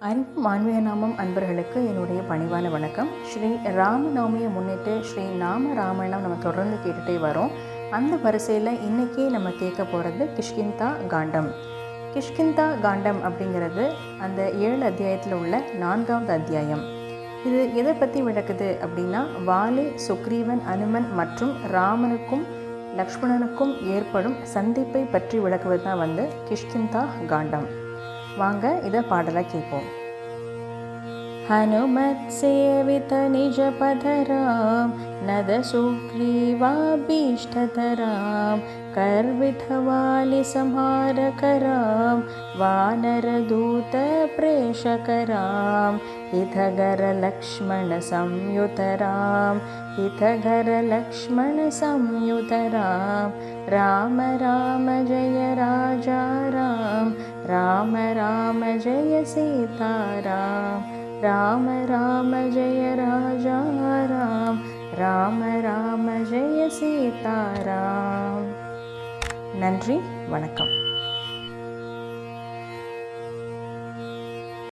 அன்பு ஆன்மீக நாமம் அன்பர்களுக்கு என்னுடைய பணிவான வணக்கம். ஸ்ரீ ராமநவமியை முன்னிட்டு ஸ்ரீ நாம ராமாயணம் நம்ம தொடர்ந்து கேட்டுகிட்டே வரோம். அந்த வரிசையில் இன்றைக்கி நம்ம கேட்க போகிறது கிஷ்கிந்தா காண்டம். கிஷ்கிந்தா காண்டம் அப்படிங்கிறது அந்த 7 அத்தியாயத்தில் உள்ள 4வது அத்தியாயம். இது எதை பற்றி விளக்குது அப்படின்னா, வாலி, சுக்ரீவன், அனுமன் மற்றும் ராமனுக்கும் லக்ஷ்மணனுக்கும் ஏற்படும் சந்திப்பை பற்றி விளக்குவது தான் கிஷ்கிந்தா காண்டம். வாங்க இதை பாடலை கேட்போம். हनुमत् सेवित निज पदराम नद सुग्रीवाभीष्टतराम कर्वित वालि संहारकराम वानरदूत प्रेषकराम हितगर लक्ष्मण संयुतराम हितगर लक्ष्मण संयुतराम राम राम जय राजा राम राम राम जय सीताराम राम राम जय राजा राम राम राम जय सीताराम. நன்றி, வணக்கம்.